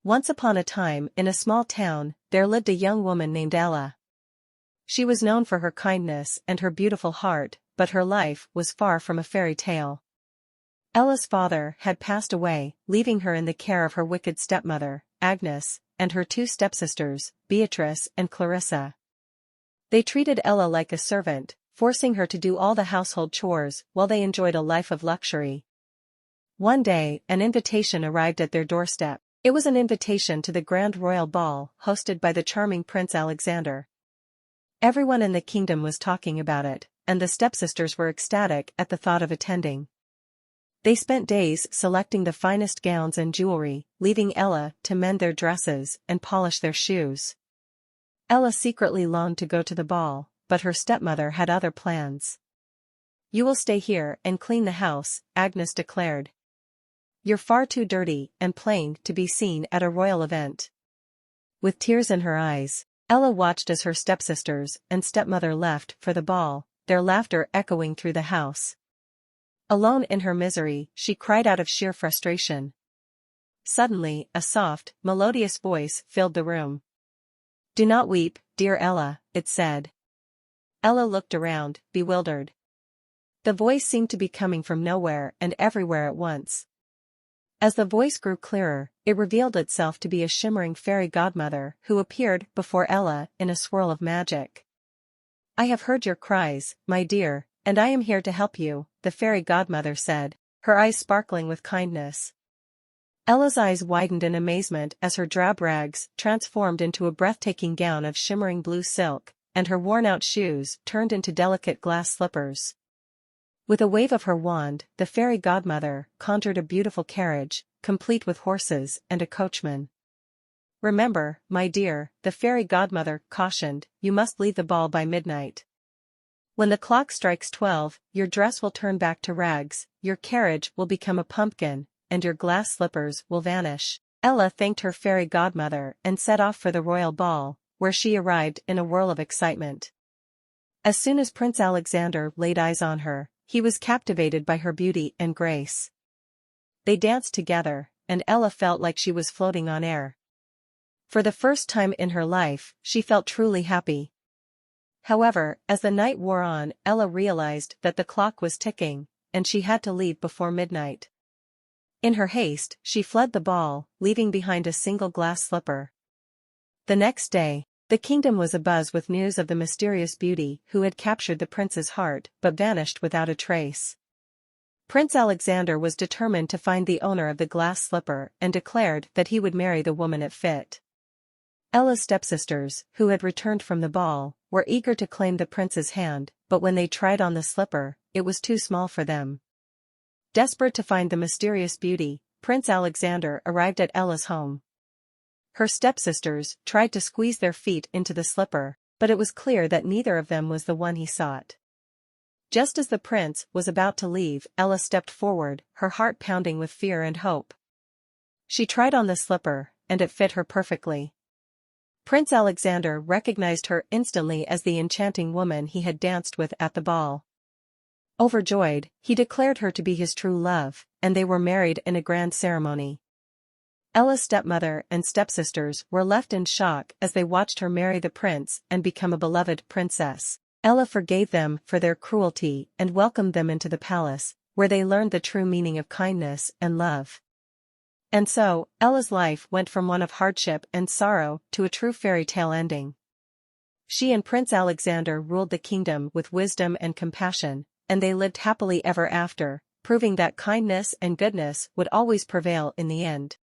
Once upon a time, in a small town, there lived a young woman named Ella. She was known for her kindness and her beautiful heart, but her life was far from a fairy tale. Ella's father had passed away, leaving her in the care of her wicked stepmother, Agnes, and her two stepsisters, Beatrice and Clarissa. They treated Ella like a servant, forcing her to do all the household chores while they enjoyed a life of luxury. One day, an invitation arrived at their doorstep. It was an invitation to the grand royal ball hosted by the charming Prince Alexander. Everyone in the kingdom was talking about it, and the stepsisters were ecstatic at the thought of attending. They spent days selecting the finest gowns and jewelry, leaving Ella to mend their dresses and polish their shoes. Ella secretly longed to go to the ball, but her stepmother had other plans. "You will stay here and clean the house," Agnes declared. "You're far too dirty and plain to be seen at a royal event." With tears in her eyes, Ella watched as her stepsisters and stepmother left for the ball, their laughter echoing through the house. Alone in her misery, she cried out of sheer frustration. Suddenly, a soft, melodious voice filled the room. "Do not weep, dear Ella," it said. Ella looked around, bewildered. The voice seemed to be coming from nowhere and everywhere at once. As the voice grew clearer, it revealed itself to be a shimmering fairy godmother who appeared before Ella in a swirl of magic. "I have heard your cries, my dear, and I am here to help you," the fairy godmother said, her eyes sparkling with kindness. Ella's eyes widened in amazement as her drab rags transformed into a breathtaking gown of shimmering blue silk, and her worn-out shoes turned into delicate glass slippers. With a wave of her wand, the fairy godmother conjured a beautiful carriage, complete with horses and a coachman. "Remember, my dear," the fairy godmother cautioned, "you must leave the ball by midnight. When the clock strikes 12, your dress will turn back to rags, your carriage will become a pumpkin, and your glass slippers will vanish." Ella thanked her fairy godmother and set off for the royal ball, where she arrived in a whirl of excitement. As soon as Prince Alexander laid eyes on her, he was captivated by her beauty and grace. They danced together, and Ella felt like she was floating on air. For the first time in her life, she felt truly happy. However, as the night wore on, Ella realized that the clock was ticking, and she had to leave before midnight. In her haste, she fled the ball, leaving behind a single glass slipper. The next day, the kingdom was abuzz with news of the mysterious beauty who had captured the prince's heart but vanished without a trace. Prince Alexander was determined to find the owner of the glass slipper and declared that he would marry the woman it fit. Ella's stepsisters, who had returned from the ball, were eager to claim the prince's hand, but when they tried on the slipper, it was too small for them. Desperate to find the mysterious beauty, Prince Alexander arrived at Ella's home. Her stepsisters tried to squeeze their feet into the slipper, but it was clear that neither of them was the one he sought. Just as the prince was about to leave, Ella stepped forward, her heart pounding with fear and hope. She tried on the slipper, and it fit her perfectly. Prince Alexander recognized her instantly as the enchanting woman he had danced with at the ball. Overjoyed, he declared her to be his true love, and they were married in a grand ceremony. Ella's stepmother and stepsisters were left in shock as they watched her marry the prince and become a beloved princess. Ella forgave them for their cruelty and welcomed them into the palace, where they learned the true meaning of kindness and love. And so, Ella's life went from one of hardship and sorrow to a true fairy tale ending. She and Prince Alexander ruled the kingdom with wisdom and compassion, and they lived happily ever after, proving that kindness and goodness would always prevail in the end.